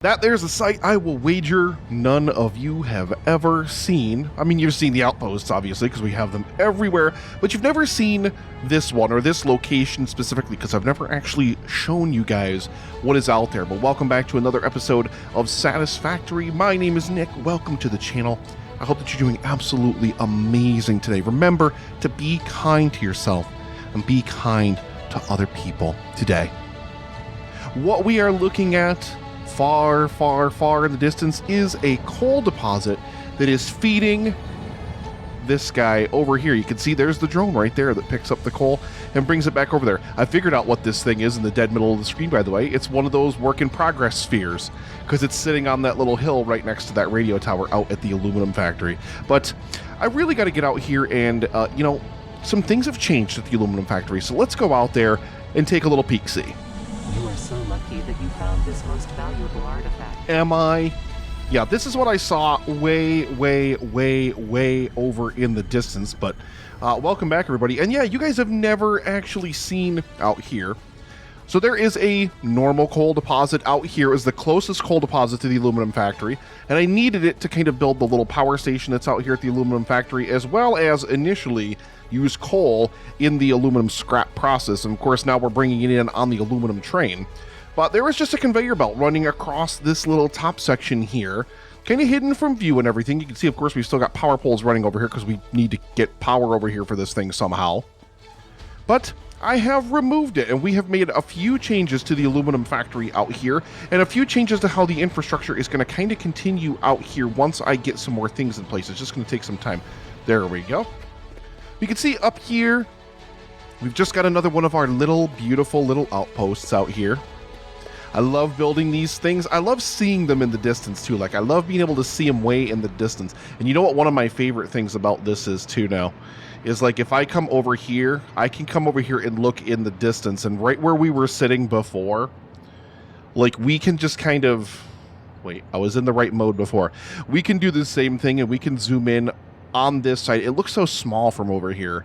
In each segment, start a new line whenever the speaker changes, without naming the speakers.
That there's a sight I will wager none of you have ever seen. I mean, you've seen the outposts, obviously, because we have them everywhere, but you've never seen this one, or this location specifically, because I've never actually shown you guys what is out there. But welcome back to another episode of Satisfactory. My name is Nick. Welcome to the channel. I hope that you're doing absolutely amazing today. Remember to be kind to yourself and be kind to other people today. What we are looking at far, far, far in the distance is a coal deposit that is feeding this guy over here. You can see there's the drone right there that picks up the coal and brings it back over there. I figured out what this thing is in the dead middle of the screen, by the way. It's one of those work in progress spheres because it's sitting on that little hill right next to that radio tower out at the aluminum factory. But I really got to get out here and, some things have changed at the aluminum factory. So let's go out there and take a little peek-see.
You are so lucky that you found this most valuable artifact.
Am I? Yeah, this is what I saw way, way, way, way over in the distance, but welcome back, everybody. And yeah, you guys have never actually seen out here. So there is a normal coal deposit out here. Is the closest coal deposit to the aluminum factory, and I needed it to kind of build the little power station that's out here at the aluminum factory, as well as initially use coal in the aluminum scrap process. And of course, now we're bringing it in on the aluminum train. But there is just a conveyor belt running across this little top section here, kind of hidden from view and everything. You can see, of course, we've still got power poles running over here because we need to get power over here for this thing somehow. But I have removed it, and we have made a few changes to the aluminum factory out here, and a few changes to how the infrastructure is going to kind of continue out here once I get some more things in place. It's just going to take some time. There we go. You can see up here, we've just got another one of our little, beautiful little outposts out here. I love building these things. I love seeing them in the distance too. Like, I love being able to see them way in the distance. And you know what one of my favorite things about this is too now? Is like, if I come over here, I can come over here and look in the distance, and right where we were sitting before, like, we can just kind of, wait, I was in the right mode before. We can do the same thing, and we can zoom in on this side. It looks so small from over here,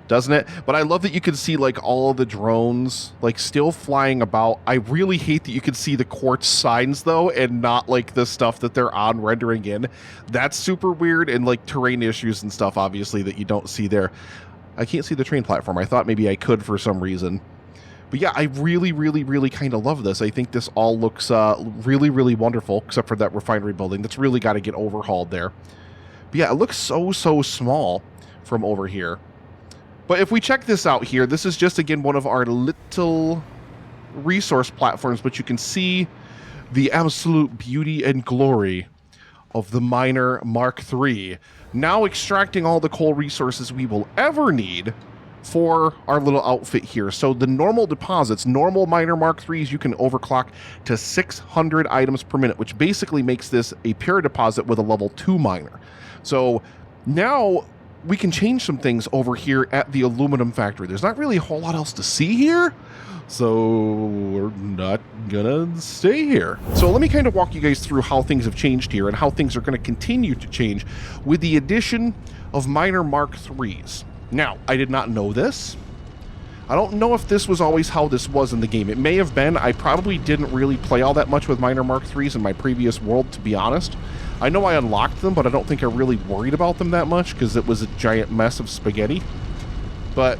doesn't it? But I love that you can see like all of the drones like still flying about. I really hate that you can see the quartz signs though, and not like the stuff that they're on rendering in. That's super weird, and like terrain issues and stuff obviously that you don't see there. I can't see the train platform. I thought maybe I could for some reason. But yeah, I really, really, really kind of love this. I think this all looks really, really wonderful, except for that refinery building that's really got to get overhauled there. But yeah, it looks so small from over here. But if we check this out here, this is just, again, one of our little resource platforms, but you can see the absolute beauty and glory of the Miner Mark III, now extracting all the coal resources we will ever need for our little outfit here. So the normal deposits, normal Miner Mark IIIs, you can overclock to 600 items per minute, which basically makes this a pure deposit with a level 2 miner. So now we can change some things over here at the aluminum factory. There's not really a whole lot else to see here, so we're not gonna stay here. So let me kind of walk you guys through how things have changed here and how things are going to continue to change with the addition of Miner Mark IIIs. Now, I did not know this. I don't know if this was always how this was in the game. It may have been. I probably didn't really play all that much with Miner Mark IIIs in my previous world, to be honest. I know I unlocked them, but I don't think I really worried about them that much because it was a giant mess of spaghetti. But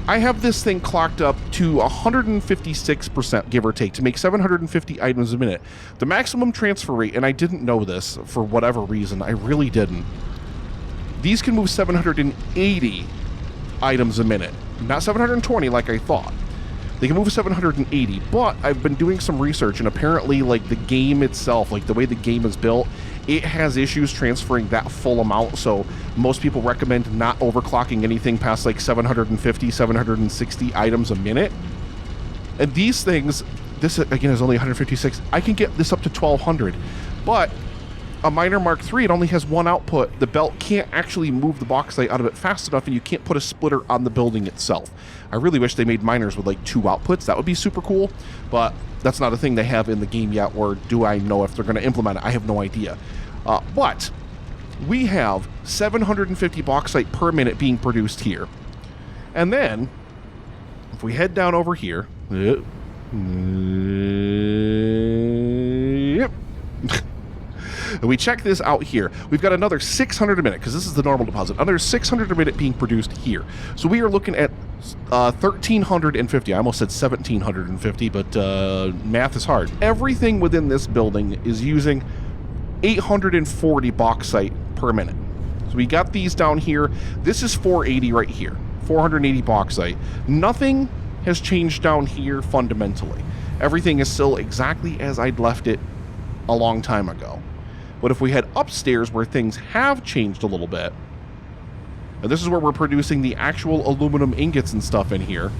I have this thing clocked up to 156%, give or take, to make 750 items a minute. The maximum transfer rate, and I didn't know this for whatever reason, I really didn't. These can move 780 items a minute, not 720 like I thought. They can move 780, but I've been doing some research, and apparently, like, the game itself, like the way the game is built, it has issues transferring that full amount, so most people recommend not overclocking anything past like 750, 760 items a minute. And these things, this again is only 156, I can get this up to 1200, but a Miner Mark III, it only has one output. The belt can't actually move the bauxite out of it fast enough, and you can't put a splitter on the building itself. I really wish they made miners with like 2 outputs. That would be super cool, but that's not a thing they have in the game yet, or do I know if they're going to implement it? I have no idea. But we have 750 bauxite per minute being produced here. And then, if we head down over here, And we check this out here. We've got another 600 a minute, because this is the normal deposit. Another 600 a minute being produced here. So we are looking at 1,350. I almost said 1,750, but math is hard. Everything within this building is using 840 bauxite per minute. So we got these down here. This is 480 right here. 480 bauxite. Nothing has changed down here fundamentally. Everything is still exactly as I'd left it a long time ago. But if we head upstairs where things have changed a little bit, and this is where we're producing the actual aluminum ingots and stuff in here,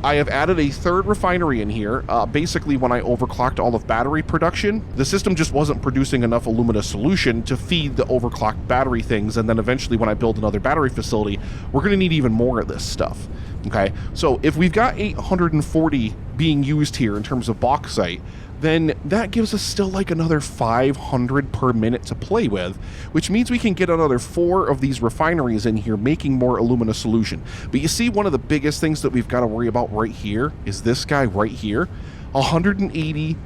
I have added a third refinery in here. Basically, when I overclocked all of battery production, the system just wasn't producing enough alumina solution to feed the overclocked battery things, and then eventually when I build another battery facility, we're going to need even more of this stuff. Okay, so if we've got 840 being used here in terms of bauxite, then that gives us still like another 500 per minute to play with, which means we can get another 4 of these refineries in here making more alumina solution. But you see, one of the biggest things that we've got to worry about right here is this guy right here. 180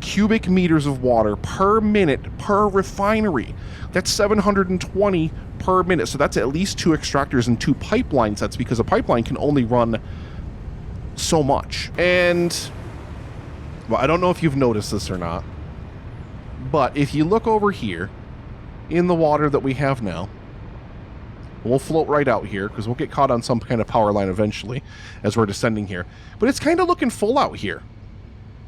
cubic meters of water per minute per refinery. That's 720 per minute. So that's at least 2 extractors and 2 pipeline sets, because a pipeline can only run so much. And well, I don't know if you've noticed this or not, but if you look over here in the water that we have now, we'll float right out here because we'll get caught on some kind of power line eventually as we're descending here. But it's kind of looking full out here.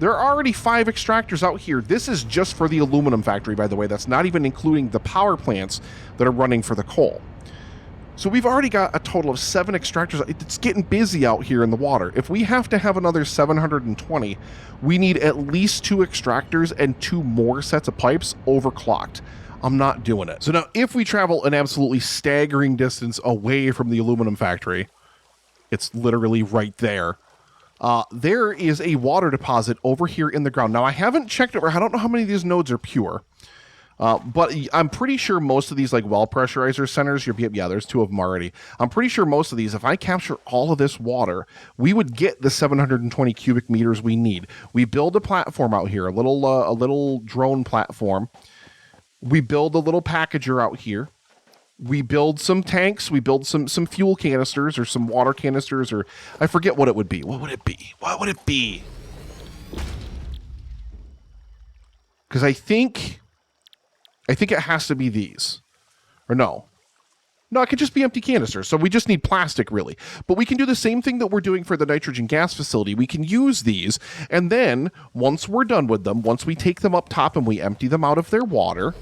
There are already 5 extractors out here. This is just for the aluminum factory, by the way. That's not even including the power plants that are running for the coal. So we've already got a total of 7 extractors. It's getting busy out here in the water. If we have to have another 720, we need at least 2 extractors and 2 more sets of pipes overclocked. I'm not doing it. So now, if we travel an absolutely staggering distance away from the aluminum factory, it's literally right there. There is a water deposit over here in the ground. Now, I haven't checked over. I don't know how many of these nodes are pure. But I'm pretty sure most of these, like well pressurizer centers, yeah, there's 2 of them already. I'm pretty sure most of these, if I capture all of this water, we would get the 720 cubic meters we need. We build a platform out here, a little drone platform. We build a little packager out here. We build some tanks. We build some fuel canisters or some water canisters, or I forget what it would be. What would it be? What would it be? Because I think it has to be these. Or no. No, it could just be empty canisters. So we just need plastic, really. But we can do the same thing that we're doing for the nitrogen gas facility. We can use these, and then once we're done with them, once we take them up top and we empty them out of their water,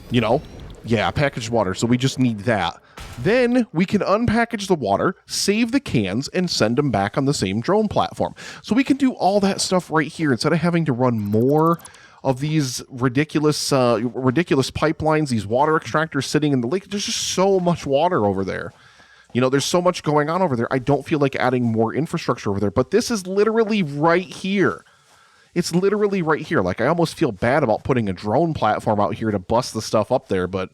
you know, yeah, packaged water. So we just need that. Then we can unpackage the water, save the cans, and send them back on the same drone platform. So we can do all that stuff right here instead of having to run more of these ridiculous pipelines, these water extractors sitting in the lake. There's just so much water over there. You know, there's so much going on over there. I don't feel like adding more infrastructure over there, but this is literally right here. It's literally right here. Like, I almost feel bad about putting a drone platform out here to bust the stuff up there, but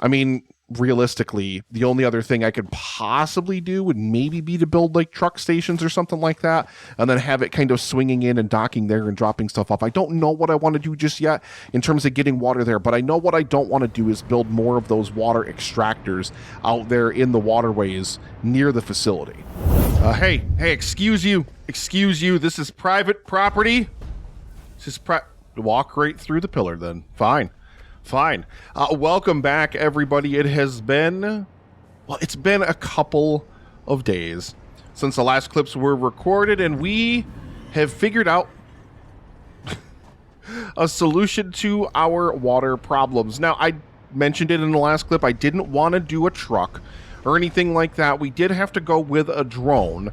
I mean, realistically, the only other thing I could possibly do would maybe be to build like truck stations or something like that, and then have it kind of swinging in and docking there and dropping stuff off. I don't know what I want to do just yet in terms of getting water there, but I know what I don't want to do is build more of those water extractors out there in the waterways near the facility. Hey, excuse you. This is private property. Walk right through the pillar then. Fine. Welcome back, everybody. It's been a couple of days since the last clips were recorded, and we have figured out a solution to our water problems. Now, I mentioned it in the last clip. I didn't want to do a truck or anything like that. We did have to go with a drone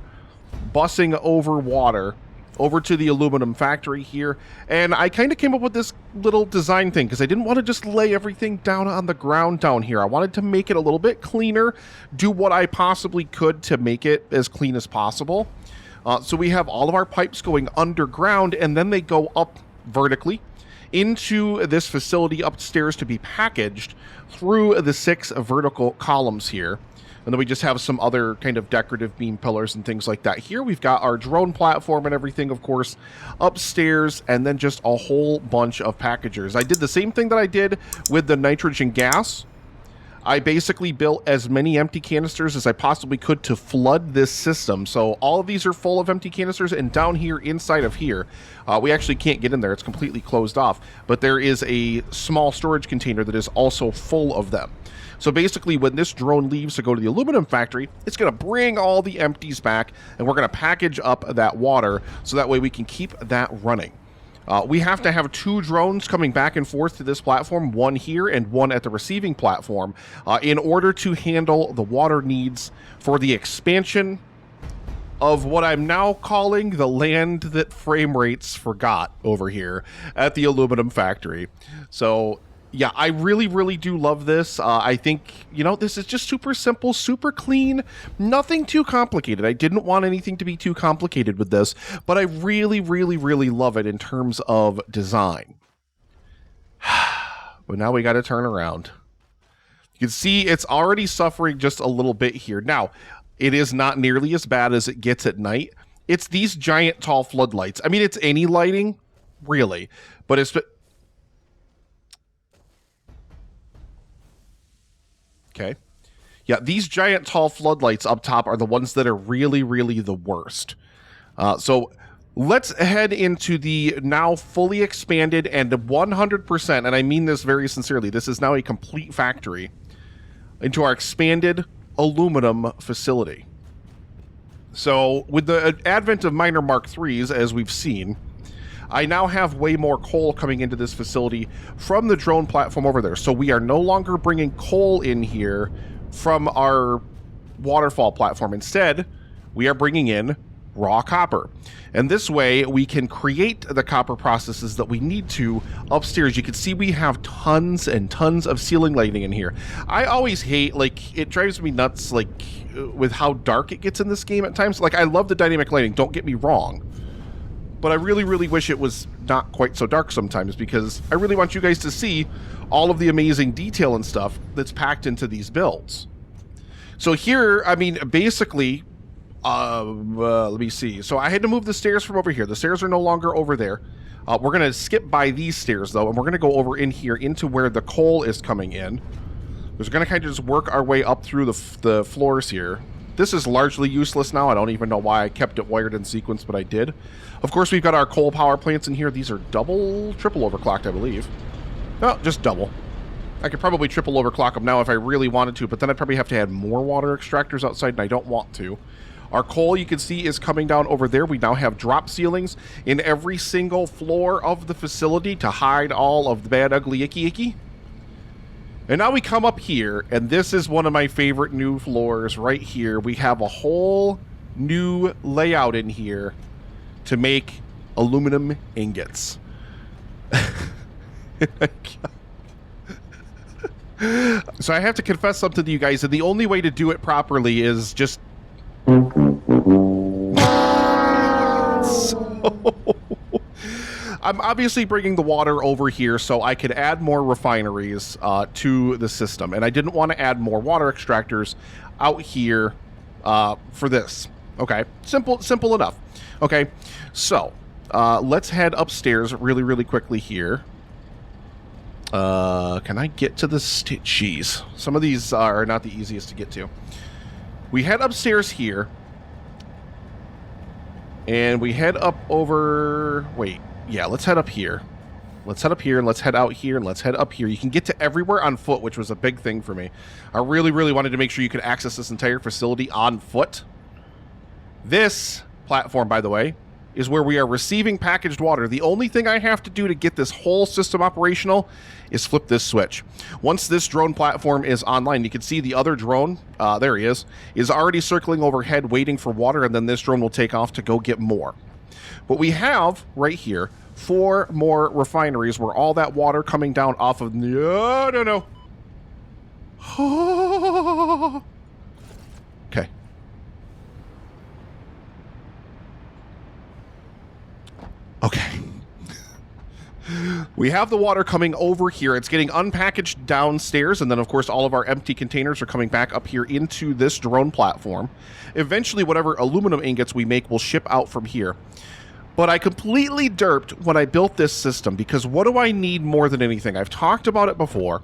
bussing over water over to the aluminum factory here, and I kind of came up with this little design thing because I didn't want to just lay everything down on the ground down here. I wanted to make it a little bit cleaner, do what I possibly could to make it as clean as possible. So we have all of our pipes going underground, and then they go up vertically into this facility upstairs to be packaged through the 6 vertical columns here. And then we just have some other kind of decorative beam pillars and things like that. Here we've got our drone platform and everything, of course, upstairs, and then just a whole bunch of packagers. I did the same thing that I did with the nitrogen gas. I basically built as many empty canisters as I possibly could to flood this system. So all of these are full of empty canisters, and down here, inside of here, we actually can't get in there. It's completely closed off. But there is a small storage container that is also full of them. So basically, when this drone leaves to go to the aluminum factory, it's going to bring all the empties back, and we're going to package up that water so that way we can keep that running. We have to have 2 drones coming back and forth to this platform, one here and one at the receiving platform, in order to handle the water needs for the expansion of what I'm now calling the land that frame rates forgot over here at the aluminum factory. So yeah, I really do love this. I think, you know, this is just super simple, super clean, nothing too complicated. I didn't want anything to be too complicated with this, but I really love it in terms of design. But now we got to turn around. You can see it's already suffering just a little bit here. Now, it is not nearly as bad as it gets at night. It's these giant tall floodlights. I mean, it's any lighting, really, but it's... Okay. Yeah, these giant tall floodlights up top are the ones that are really the worst. So let's head into the now fully expanded and 100%, and I mean this very sincerely, this is now a complete factory, into our expanded aluminum facility. So with the advent of minor Mark IIIs, as we've seen, I now have way more coal coming into this facility from the drone platform over there. So we are no longer bringing coal in here from our waterfall platform. Instead, we are bringing in raw copper. And this way, we can create the copper processes that we need to upstairs. You can see we have tons and tons of ceiling lighting in here. I always hate, like, it drives me nuts, like, with how dark it gets in this game at times. Like, I love the dynamic lighting, don't get me wrong. But I really wish it was not quite so dark sometimes, because I really want you guys to see all of the amazing detail and stuff that's packed into these builds. So here, I mean, basically, let me see. So I had to move the stairs from over here. The stairs are no longer over there. We're going to skip by these stairs, though, and we're going to go over in here into where the coal is coming in. We're going to kind of just work our way up through the floors here. This is largely useless now. I don't even know why I kept it wired in sequence, but I did. Of course, we've got our coal power plants in here. These are triple overclocked, I believe. No, just double. I could probably triple overclock them now if I really wanted to, but then I'd probably have to add more water extractors outside, and I don't want to. Our coal, you can see, is coming down over there. We now have drop ceilings in every single floor of the facility to hide all of the bad, ugly, icky. And now we come up here, and this is one of my favorite new floors right here. We have a whole new layout in here to make aluminum ingots. So I have to confess something to you guys, and the only way to do it properly is just... I'm obviously bringing the water over here so I could add more refineries to the system, and I didn't want to add more water extractors out here for this. Okay, simple enough. Okay, so let's head upstairs really quickly here. Can I get to the jeez, some of these are not the easiest to get to. We head upstairs here, and we head up over... Wait, yeah, let's head up here. Let's head up here, and let's head out here, and let's head up here. You can get to everywhere on foot, which was a big thing for me. I really wanted to make sure you could access this entire facility on foot. This platform, by the way, is where we are receiving packaged water. The only thing I have to do to get this whole system operational is flip this switch. Once this drone platform is online, you can see the other drone, there he is already circling overhead waiting for water, and then this drone will take off to go get more. But we have, right here, 4 more refineries where all that water coming down off of... No. Okay. Okay. We have the water coming over here. It's getting unpackaged downstairs, and then, of course, all of our empty containers are coming back up here into this drone platform. Eventually, whatever aluminum ingots we make will ship out from here. But I completely derped when I built this system, because what do I need more than anything? I've talked about it before.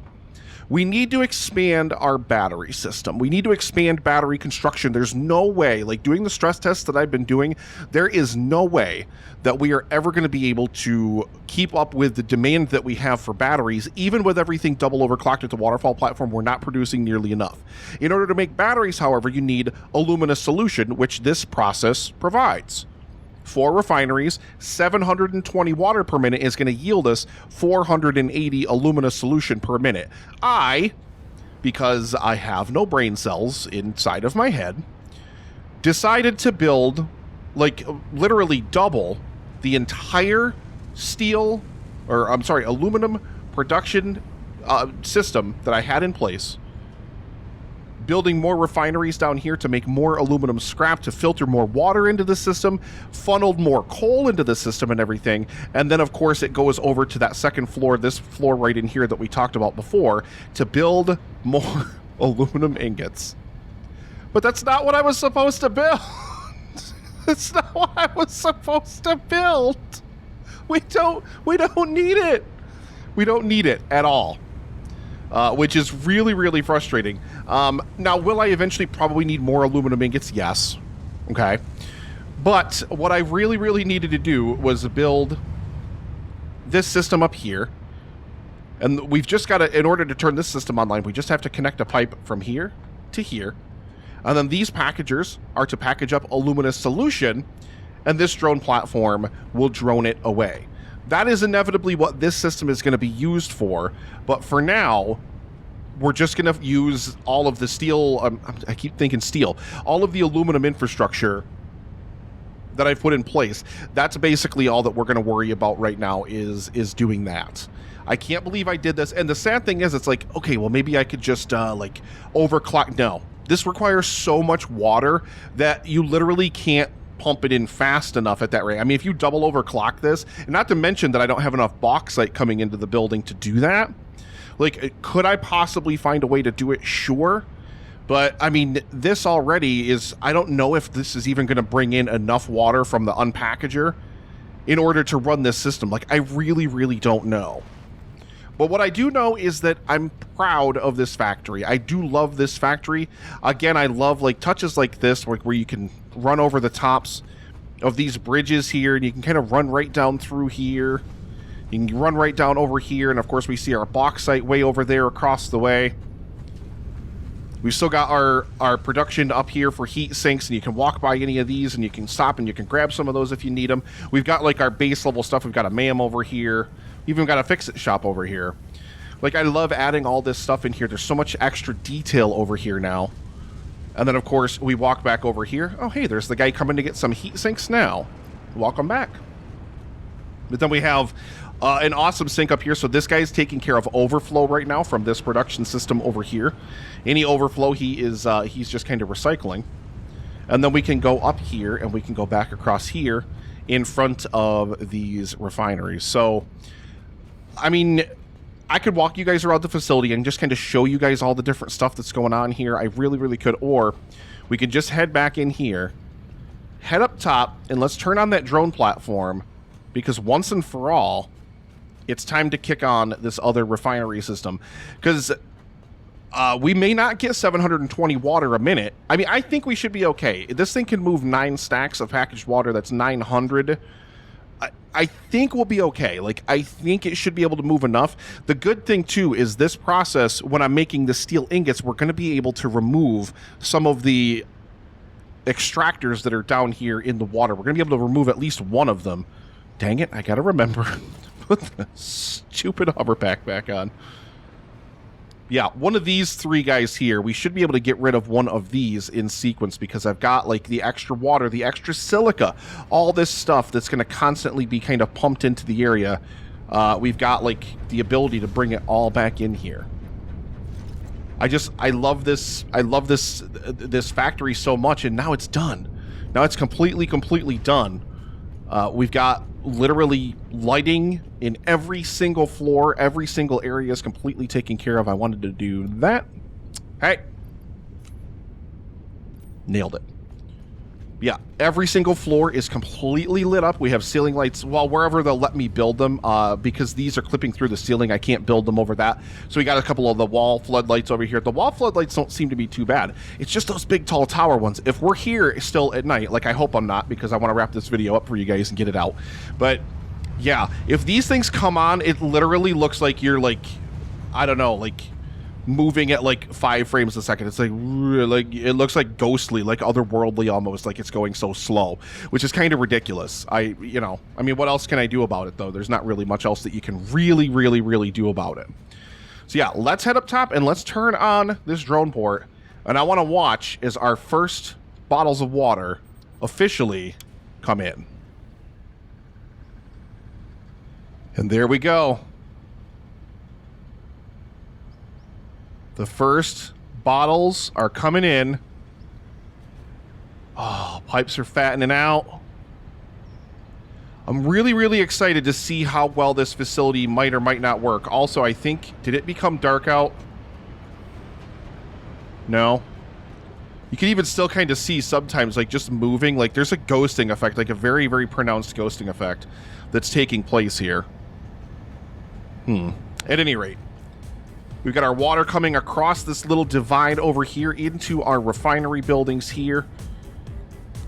We need to expand our battery system. We need to expand battery construction. There's no way, like doing the stress tests that I've been doing, there is no way that we are ever going to be able to keep up with the demand that we have for batteries. Even with everything double overclocked at the waterfall platform, we're not producing nearly enough. In order to make batteries, however, you need alumina solution, which this process provides. 4 refineries, 720 water per minute is going to yield us 480 alumina solution per minute. Because I have no brain cells inside of my head, decided to build, like, literally double the entire aluminum production system that I had in place, building more refineries down here to make more aluminum scrap, to filter more water into the system, funneled more coal into the system and everything. And then, of course, it goes over to that second floor, this floor right in here that we talked about before, to build more aluminum ingots. But that's not what I was supposed to build. That's not what I was supposed to build. We don't need it. We don't need it at all. Which is really, really frustrating. Now, will I eventually probably need more aluminum ingots? Yes. Okay. But what I really, really needed to do was build this system up here. And we've just got to, in order to turn this system online, we just have to connect a pipe from here to here. And then these packagers are to package up alumina solution, and this drone platform will drone it away. That is inevitably what this system is going to be used for, but for now, we're just going to use all of the steel, I keep thinking steel, all of the aluminum infrastructure that I've put in place. That's basically all that we're going to worry about right now is doing that. I can't believe I did this, and the sad thing is, it's like, okay, well, maybe I could just, like, overclock. No, this requires so much water that you literally can't pump it in fast enough at that rate. I mean, if you double overclock this, and not to mention that I don't have enough bauxite coming into the building to do that, like, could I possibly find a way to do it? Sure. But, I mean, this already is, I don't know if this is even going to bring in enough water from the unpackager in order to run this system. Like, I really, really don't know. But what I do know is that I'm proud of this factory. I do love this factory. Again, I love, like, touches like this where you can run over the tops of these bridges here, and you can kind of run right down through here. You can run right down over here, and of course we see our bauxite way over there across the way. We've still got our production up here for heat sinks, and you can walk by any of these, and you can stop and you can grab some of those if you need them. We've got, like, our base level stuff. We've got a MAM over here. We've even got a fix-it shop over here. Like, I love adding all this stuff in here. There's so much extra detail over here now. And then, of course, we walk back over here. Oh, hey, there's the guy coming to get some heat sinks now. Welcome back. But then we have an awesome sink up here. So this guy's taking care of overflow right now from this production system over here. Any overflow, he's just kind of recycling. And then we can go up here, and we can go back across here in front of these refineries. So, I mean, I could walk you guys around the facility and just kind of show you guys all the different stuff that's going on here. I really, really could. Or we could just head back in here, head up top, and let's turn on that drone platform, because once and for all, it's time to kick on this other refinery system. Because we may not get 720 water a minute. I mean, I think we should be okay. This thing can move 9 stacks of packaged water. That's 900. I think we'll be okay. Like, I think it should be able to move enough. The good thing, too, is this process, when I'm making the steel ingots, we're going to be able to remove some of the extractors that are down here in the water. We're going to be able to remove at least one of them. Dang it, I got to remember to put the stupid hover pack back on. Yeah, one of these 3 guys here, we should be able to get rid of one of these in sequence, because I've got, like, the extra water, the extra silica, all this stuff that's going to constantly be kind of pumped into the area. We've got, like, the ability to bring it all back in here. I love this factory so much, and now it's done. Now it's completely done. We've got literally lighting in every single floor. Every single area is completely taken care of. I wanted to do that. Hey. Nailed it. Yeah, every single floor is completely lit up. We have ceiling lights, well, wherever they'll let me build them, because these are clipping through the ceiling. I can't build them over that. So we got a couple of the wall floodlights over here. The wall floodlights don't seem to be too bad. It's just those big, tall tower ones. If we're here still at night, like I hope I'm not, because I want to wrap this video up for you guys and get it out. But yeah, if these things come on, it literally looks like you're like, I don't know, like moving at like 5 frames a second. It's like it looks like ghostly, like otherworldly almost, like it's going so slow, which is kind of ridiculous. You know, I mean, what else can I do about it though? There's not really much else that you can really do about it. So yeah, let's head up top and let's turn on this drone port, and I want to watch as our first bottles of water officially come in. And there we go. The first bottles are coming in. Oh, pipes are fattening out. I'm really excited to see how well this facility might or might not work. Also, I think, did it become dark out? No. You can even still kind of see sometimes, like, just moving. Like, there's a ghosting effect, like a very pronounced ghosting effect that's taking place here. At any rate, we've got our water coming across this little divide over here into our refinery buildings here.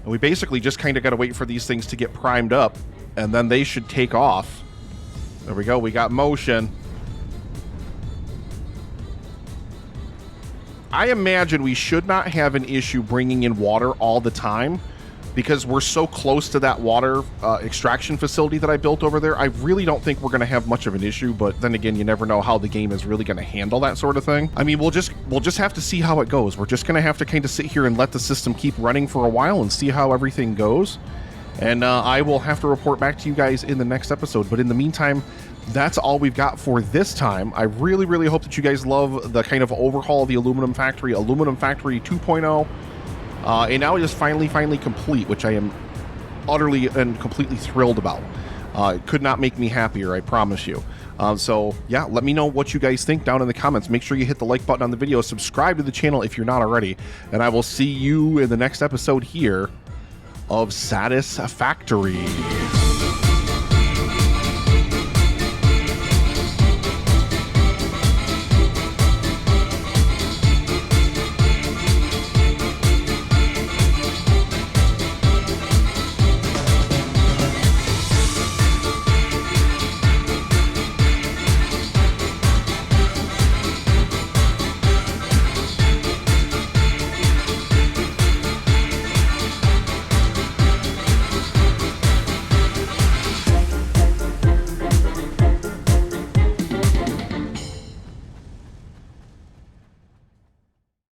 And we basically just kind of got to wait for these things to get primed up, and then they should take off. There we go. We got motion. I imagine we should not have an issue bringing in water all the time, because we're so close to that water extraction facility that I built over there. I really don't think we're going to have much of an issue, but then again, you never know how the game is really going to handle that sort of thing. I mean, we'll just have to see how it goes. We're just going to have to kind of sit here and let the system keep running for a while and see how everything goes. And I will have to report back to you guys in the next episode. But in the meantime, that's all we've got for this time. I really hope that you guys love the kind of overhaul of the Aluminum Factory 2.0. And now it is finally complete, which I am utterly and completely thrilled about. It could not make me happier, I promise you. So yeah, let me know what you guys think down in the comments. Make sure you hit the like button on the video, subscribe to the channel if you're not already, and I will see you in the next episode here of Satisfactory.